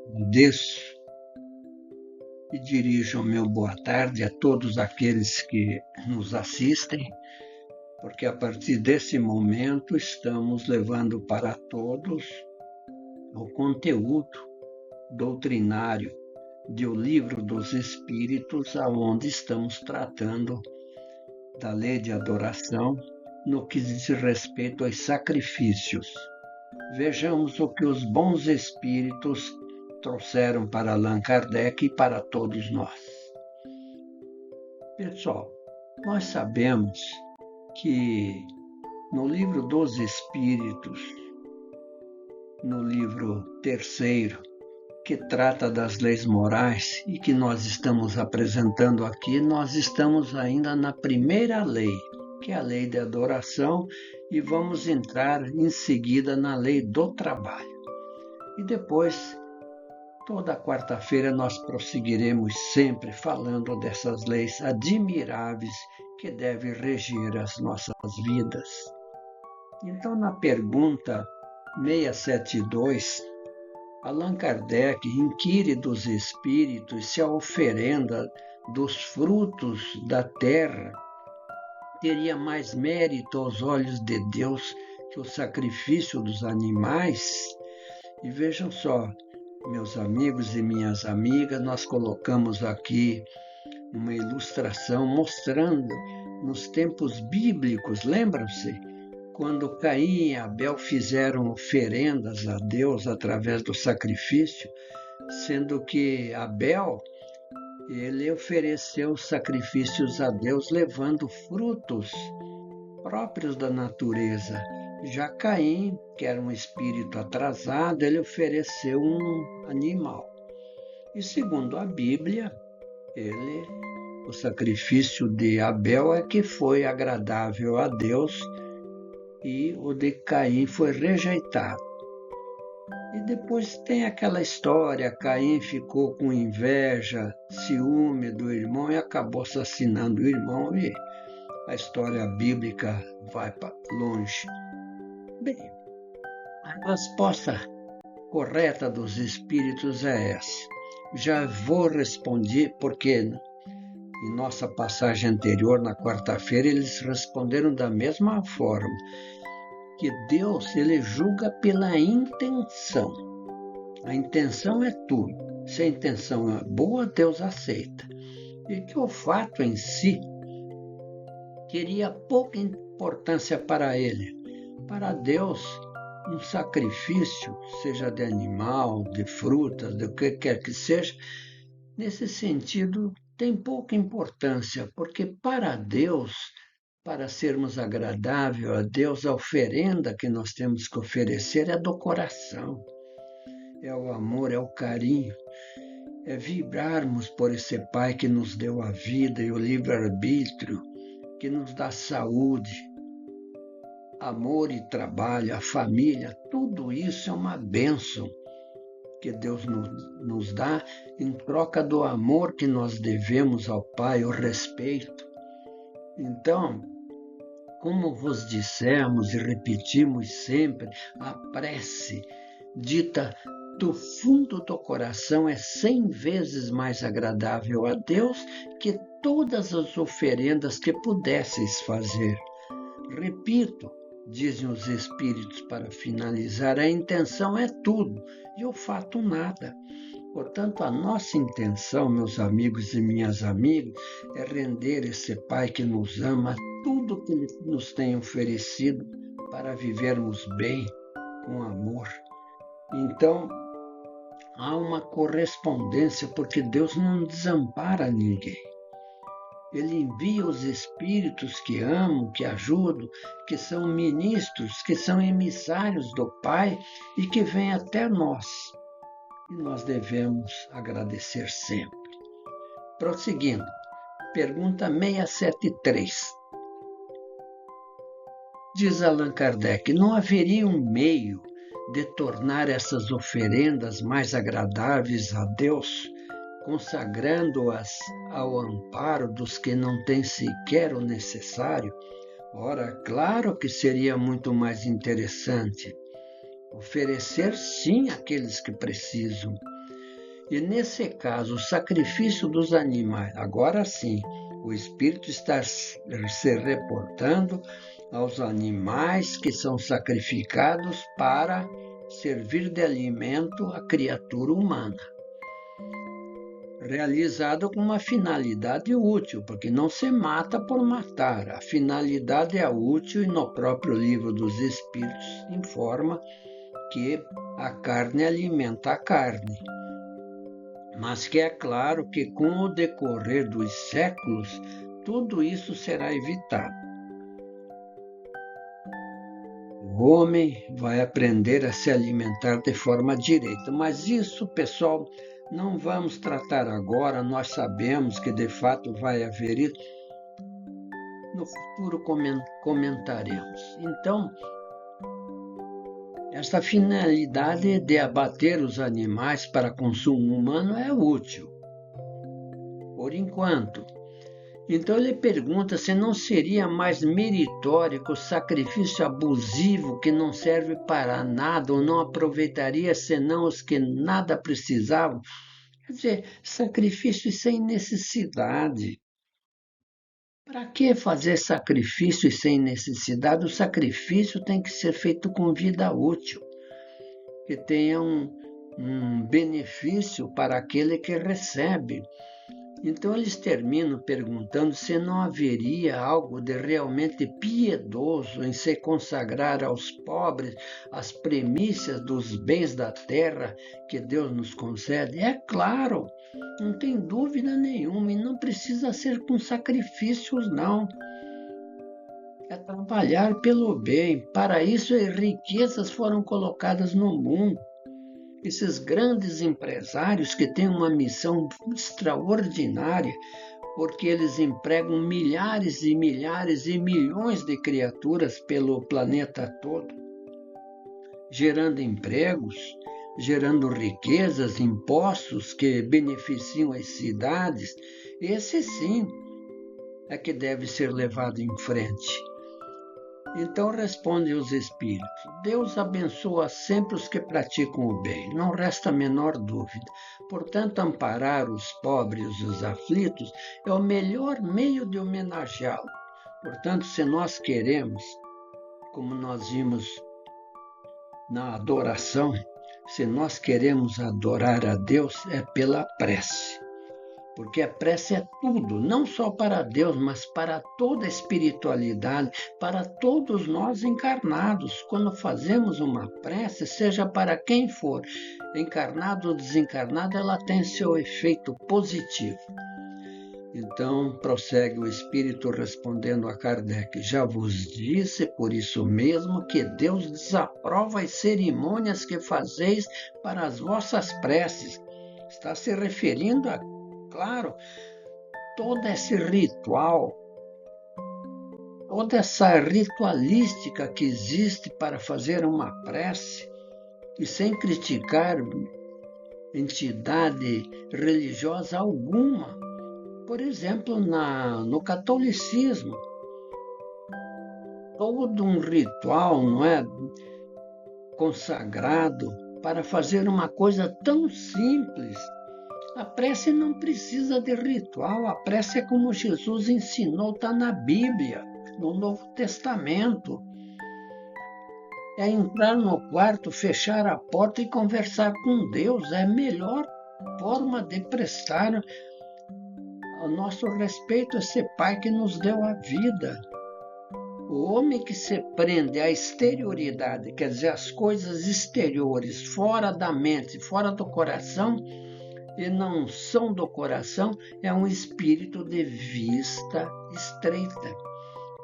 Agradeço e dirijo o meu boa tarde a todos aqueles que nos assistem, porque a partir desse momento estamos levando para todos o conteúdo doutrinário do Livro dos Espíritos, aonde estamos tratando da lei de adoração no que diz respeito aos sacrifícios. Vejamos o que os bons espíritos trouxeram para Allan Kardec e para todos nós. Pessoal, nós sabemos que no Livro dos Espíritos, no livro terceiro, que trata das leis morais e que nós estamos apresentando aqui, nós estamos ainda na primeira lei, que é a lei de adoração, e vamos entrar em seguida na lei do trabalho. E depois, toda quarta-feira, nós prosseguiremos sempre falando dessas leis admiráveis que devem reger as nossas vidas. Então, na pergunta 672, Allan Kardec inquire dos espíritos se a oferenda dos frutos da terra teria mais mérito aos olhos de Deus que o sacrifício dos animais. E vejam só, meus amigos e minhas amigas, nós colocamos aqui uma ilustração mostrando nos tempos bíblicos, lembram-se? Quando Caim e Abel fizeram oferendas a Deus através do sacrifício, sendo que Abel, ele ofereceu sacrifícios a Deus levando frutos próprios da natureza. Já Caim, que era um espírito atrasado, ele ofereceu um animal. E segundo a Bíblia, o sacrifício de Abel é que foi agradável a Deus e o de Caim foi rejeitado. E depois tem aquela história, Caim ficou com inveja, ciúme do irmão e acabou assassinando o irmão, e a história bíblica vai para longe. Bem, a resposta correta dos espíritos é essa. Já vou responder, porque em nossa passagem anterior, na quarta-feira, eles responderam da mesma forma, que Deus, ele julga pela intenção. A intenção é tudo. Se a intenção é boa, Deus aceita. E que o fato em si teria pouca importância para ele. Para Deus, um sacrifício, seja de animal, de frutas, de o que quer que seja, nesse sentido, tem pouca importância, porque para Deus, para sermos agradáveis a Deus, a oferenda que nós temos que oferecer é do coração. É o amor, é o carinho, é vibrarmos por esse Pai que nos deu a vida e o livre-arbítrio, que nos dá saúde, amor e trabalho, a família, tudo isso é uma bênção que Deus nos dá em troca do amor que nós devemos ao Pai, o respeito. Então, como vos dissemos e repetimos sempre, a prece dita do fundo do coração é 100 vezes mais agradável a Deus que todas as oferendas que pudesseis fazer. Repito, dizem os Espíritos para finalizar, a intenção é tudo e o fato nada. Portanto, a nossa intenção, meus amigos e minhas amigas, é render esse Pai que nos ama tudo que Ele nos tem oferecido para vivermos bem, com amor. Então, há uma correspondência, porque Deus não desampara ninguém. Ele envia os espíritos que amam, que ajudam, que são ministros, que são emissários do Pai e que vêm até nós. E nós devemos agradecer sempre. Prosseguindo, pergunta 673. Diz Allan Kardec, não haveria um meio de tornar essas oferendas mais agradáveis a Deus, consagrando-as ao amparo dos que não têm sequer o necessário? Ora, claro que seria muito mais interessante oferecer sim àqueles que precisam, E nesse caso, o sacrifício dos animais, agora sim, o Espírito está se reportando aos animais que são sacrificados para servir de alimento à criatura humana, realizado com uma finalidade útil, porque não se mata por matar. A finalidade é útil e no próprio livro dos Espíritos informa que a carne alimenta a carne. Mas que é claro que com o decorrer dos séculos, tudo isso será evitado. O homem vai aprender a se alimentar de forma direita, mas isso, pessoal, não vamos tratar agora. Nós sabemos que de fato vai haver isso. No futuro comentaremos. Então, esta finalidade de abater os animais para consumo humano é útil, por enquanto. Então ele pergunta se não seria mais meritório que o sacrifício abusivo que não serve para nada ou não aproveitaria senão os que nada precisavam. Quer dizer, sacrifício sem necessidade. Para que fazer sacrifício sem necessidade? O sacrifício tem que ser feito com vida útil, que tenha um benefício para aquele que recebe. Então eles terminam perguntando se não haveria algo de realmente piedoso em se consagrar aos pobres as premissas dos bens da terra que Deus nos concede. É claro, não tem dúvida nenhuma, e não precisa ser com sacrifícios, não. É trabalhar pelo bem. Para isso, as riquezas foram colocadas no mundo. Esses grandes empresários que têm uma missão extraordinária, porque eles empregam milhares e milhares e milhões de criaturas pelo planeta todo, gerando empregos, gerando riquezas, impostos que beneficiam as cidades. Esse sim é que deve ser levado em frente. Então respondem os espíritos: Deus abençoa sempre os que praticam o bem, não resta a menor dúvida. Portanto, amparar os pobres e os aflitos é o melhor meio de homenageá-lo. Portanto, se nós queremos, como nós vimos na adoração, se nós queremos adorar a Deus, é pela prece. Porque a prece é tudo, não só para Deus, mas para toda a espiritualidade, para todos nós encarnados. Quando fazemos uma prece, seja para quem for, encarnado ou desencarnado, ela tem seu efeito positivo. Então, prossegue o Espírito respondendo a Kardec: já vos disse, por isso mesmo, que Deus desaprova as cerimônias que fazeis para as vossas preces. Está se referindo a, claro, todo esse ritual, toda essa ritualística que existe para fazer uma prece, e sem criticar entidade religiosa alguma. Por exemplo, no catolicismo, todo um ritual, não é, consagrado para fazer uma coisa tão simples. A prece não precisa de ritual, a prece é como Jesus ensinou, está na Bíblia, no Novo Testamento. É entrar no quarto, fechar a porta e conversar com Deus. É a melhor forma de prestar o nosso respeito a esse Pai que nos deu a vida. O homem que se prende à exterioridade, quer dizer, às coisas exteriores, fora da mente, fora do coração, e não são do coração, é um espírito de vista estreita.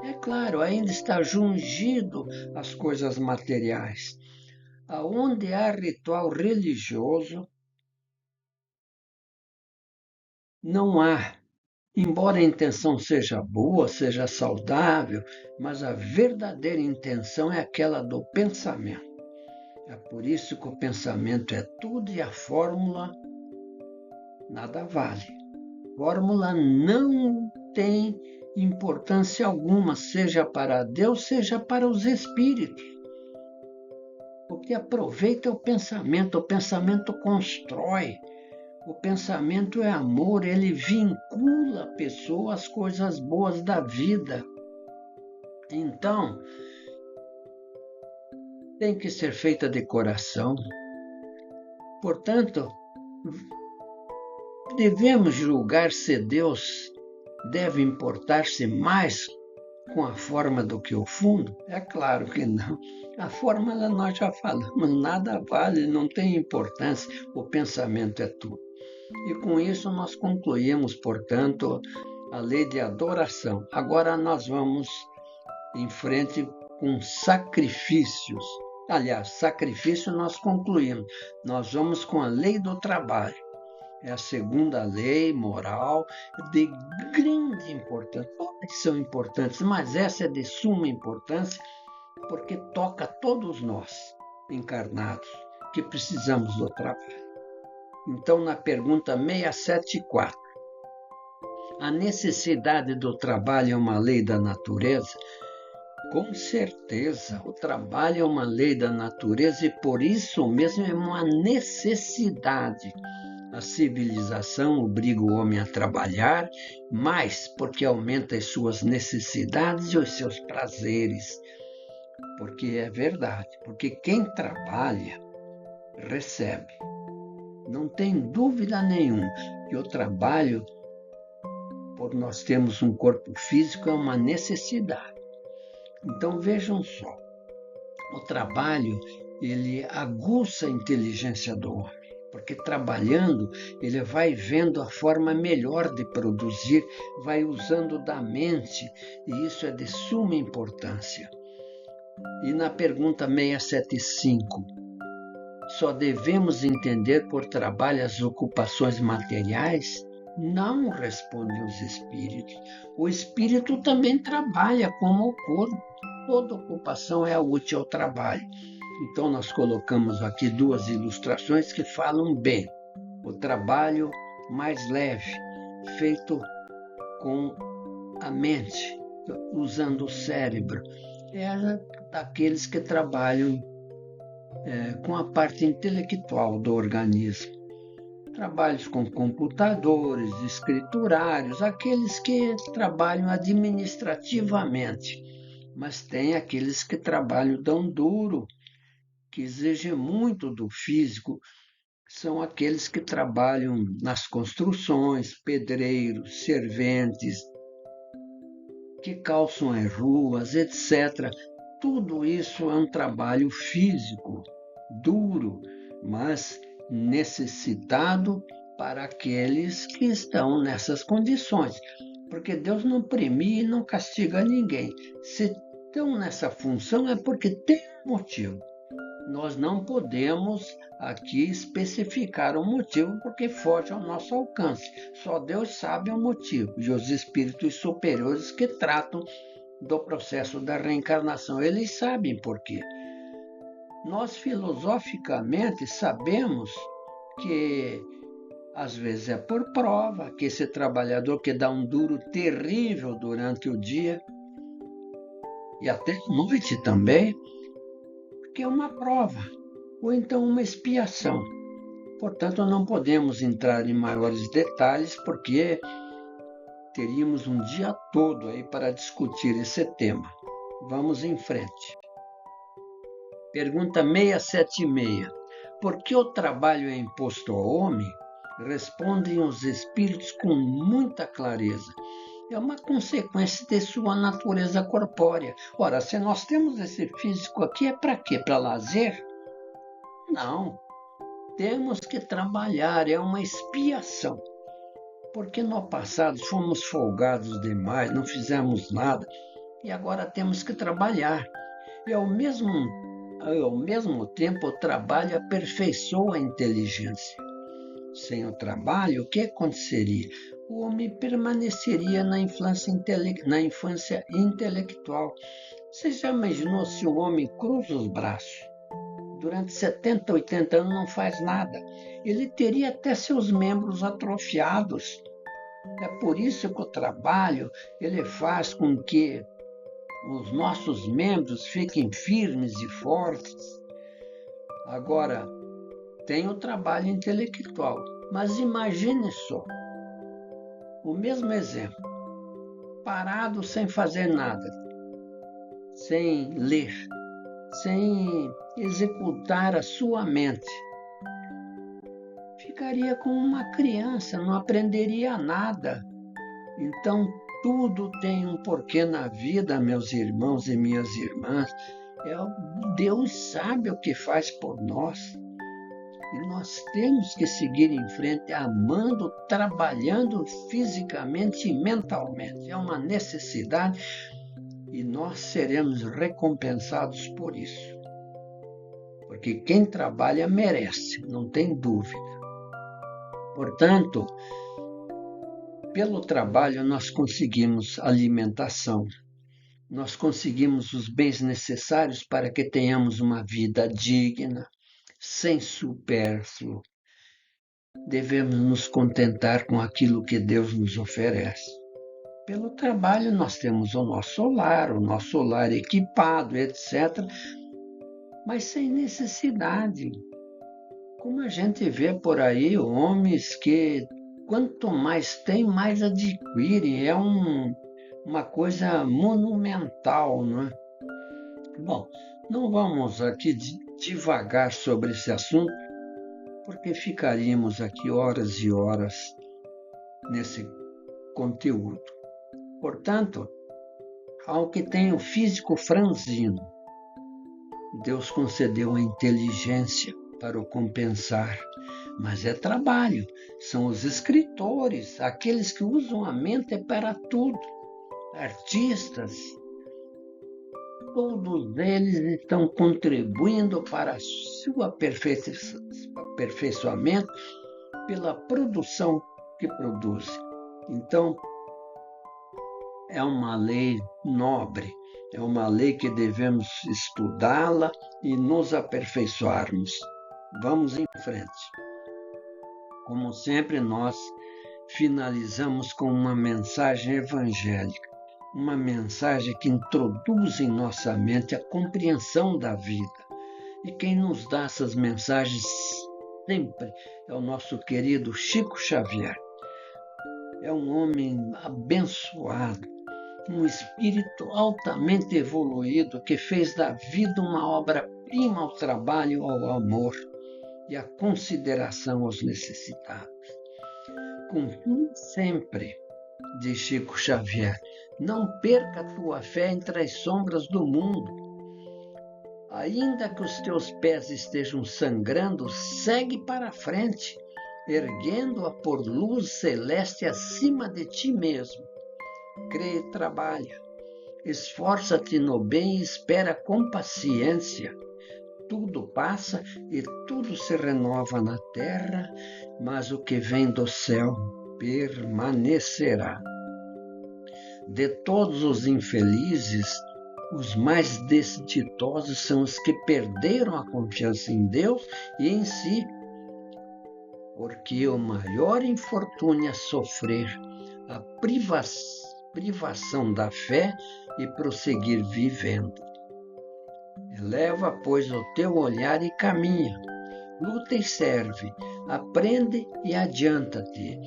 É claro, ainda está jungido às coisas materiais. Aonde há ritual religioso, não há. Embora a intenção seja boa, seja saudável, mas a verdadeira intenção é aquela do pensamento. É por isso que o pensamento é tudo e a fórmula nada vale. A fórmula não tem importância alguma, seja para Deus, seja para os espíritos. O que aproveita é o pensamento constrói. O pensamento é amor, ele vincula a pessoa às coisas boas da vida. Então, tem que ser feita de coração. Portanto, devemos julgar se Deus deve importar-se mais com a forma do que o fundo? É claro que não. A forma nós já falamos, nada vale, não tem importância, o pensamento é tudo. E com isso nós concluímos, portanto, a lei de adoração. Agora nós vamos em frente com sacrifícios. Aliás, sacrifício nós concluímos. Nós vamos com a lei do trabalho. É a segunda lei moral de grande importância. Todas são importantes, mas essa é de suma importância porque toca todos nós, encarnados, que precisamos do trabalho. Então, na pergunta 674, a necessidade do trabalho é uma lei da natureza? Com certeza, o trabalho é uma lei da natureza e por isso mesmo é uma necessidade. A civilização obriga o homem a trabalhar mais porque aumenta as suas necessidades e os seus prazeres. Porque é verdade, porque quem trabalha, recebe. Não tem dúvida nenhuma que o trabalho, por nós termos um corpo físico, é uma necessidade. Então vejam só, o trabalho, ele aguça a inteligência do homem. Porque trabalhando, ele vai vendo a forma melhor de produzir, vai usando da mente, e isso é de suma importância. E na pergunta 675, só devemos entender por trabalho as ocupações materiais? Não, respondem os espíritos. O espírito também trabalha como o corpo. Toda ocupação é útil ao trabalho. Então, nós colocamos aqui duas ilustrações que falam bem. O trabalho mais leve, feito com a mente, usando o cérebro, é daqueles que trabalham com a parte intelectual do organismo. Trabalhos com computadores, escriturários, aqueles que trabalham administrativamente. Mas tem aqueles que trabalham tão duro, que exigem muito do físico, são aqueles que trabalham nas construções, pedreiros, serventes, que calçam as ruas, etc. Tudo isso é um trabalho físico, duro, mas necessitado para aqueles que estão nessas condições. Porque Deus não premia e não castiga ninguém. Se estão nessa função é porque tem um motivo. Nós não podemos aqui especificar o motivo porque foge ao nosso alcance. Só Deus sabe o motivo. E os espíritos superiores que tratam do processo da reencarnação, eles sabem por quê. Nós filosoficamente sabemos que às vezes é por prova, que esse trabalhador que dá um duro terrível durante o dia e até à noite também, que é uma prova, ou então uma expiação. Portanto, não podemos entrar em maiores detalhes, porque teríamos um dia todo aí para discutir esse tema. Vamos em frente. Pergunta 676. Por que o trabalho é imposto ao homem? Respondem os espíritos com muita clareza. É uma consequência de sua natureza corpórea. Ora, se nós temos esse físico aqui, é para quê? Para lazer? Não. Temos que trabalhar, é uma expiação. Porque no passado fomos folgados demais, não fizemos nada, e agora temos que trabalhar. E ao mesmo tempo, o trabalho aperfeiçoa a inteligência. Sem o trabalho, o que aconteceria? O homem permaneceria na infância intelectual. Você já imaginou se o homem cruza os braços? Durante 70, 80 anos não faz nada. Ele teria até seus membros atrofiados. É por isso que o trabalho ele faz com que os nossos membros fiquem firmes e fortes. Agora, tem o trabalho intelectual. Mas imagine só, o mesmo exemplo, parado sem fazer nada, sem ler, sem executar a sua mente, ficaria como uma criança, não aprenderia nada. Então, tudo tem um porquê na vida, meus irmãos e minhas irmãs. Deus sabe o que faz por nós. E nós temos que seguir em frente, amando, trabalhando fisicamente e mentalmente. É uma necessidade e nós seremos recompensados por isso. Porque quem trabalha merece, não tem dúvida. Portanto, pelo trabalho nós conseguimos alimentação, nós conseguimos os bens necessários para que tenhamos uma vida digna, sem supérfluo. Devemos nos contentar com aquilo que Deus nos oferece. Pelo trabalho nós temos o nosso lar equipado, etc., mas sem necessidade. Como a gente vê por aí, homens que quanto mais tem, mais adquirem. É uma coisa monumental, não é? Bom, não vamos aqui divagar sobre esse assunto, porque ficaríamos aqui horas e horas nesse conteúdo. Portanto, ao que tem o físico franzino, Deus concedeu a inteligência para o compensar. Mas é trabalho, são os escritores, aqueles que usam a mente para tudo, artistas, todos eles estão contribuindo para o seu aperfeiçoamento pela produção que produzem. Então, é uma lei nobre, é uma lei que devemos estudá-la e nos aperfeiçoarmos. Vamos em frente. Como sempre, nós finalizamos com uma mensagem evangélica, uma mensagem que introduz em nossa mente a compreensão da vida. E quem nos dá essas mensagens sempre é o nosso querido Chico Xavier. É um homem abençoado, um espírito altamente evoluído que fez da vida uma obra-prima ao trabalho, ao amor e à consideração aos necessitados. Confie sempre, diz Chico Xavier, não perca a tua fé entre as sombras do mundo. Ainda que os teus pés estejam sangrando, segue para a frente, erguendo-a por luz celeste acima de ti mesmo. Crê e trabalha. Esforça-te no bem e espera com paciência. Tudo passa e tudo se renova na terra, mas o que vem do céu permanecerá. De todos os infelizes, os mais desditosos são os que perderam a confiança em Deus e em si, porque o maior infortúnio é sofrer a privação da fé e prosseguir vivendo. Eleva, pois, o teu olhar e caminha. Luta e serve. Aprende e adianta-te.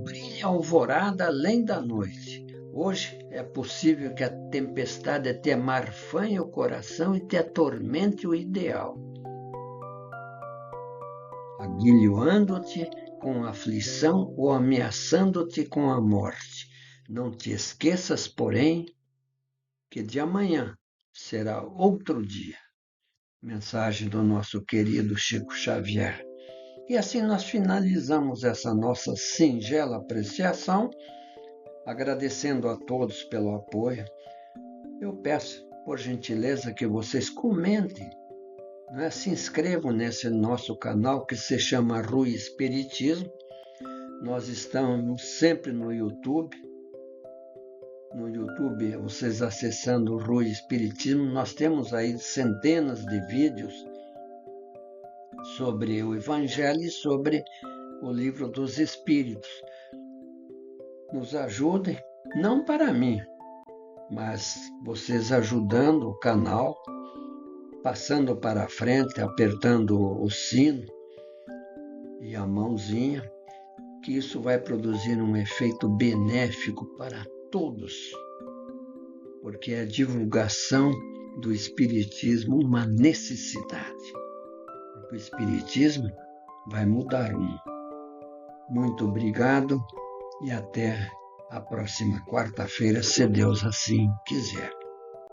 Brilha a alvorada além da noite. Hoje é possível que a tempestade te amarfanhe o coração e te atormente o ideal. Aguilhoando-te com a aflição ou ameaçando-te com a morte. Não te esqueças, porém, que de amanhã será outro dia. Mensagem do nosso querido Chico Xavier. E assim nós finalizamos essa nossa singela apreciação, agradecendo a todos pelo apoio. Eu peço, por gentileza, que vocês comentem, se inscrevam nesse nosso canal que se chama Rui Espiritismo. Nós estamos sempre no YouTube. No YouTube, vocês acessando o Rui Espiritismo, nós temos aí centenas de vídeos sobre o Evangelho e sobre o Livro dos Espíritos. Nos ajudem, não para mim, mas vocês ajudando o canal, passando para frente, apertando o sino, e a mãozinha, que isso vai produzir um efeito benéfico para todos, porque a divulgação do Espiritismo é uma necessidade. Porque o Espiritismo vai mudar o mundo. Muito obrigado e até a próxima quarta-feira, se Deus assim quiser.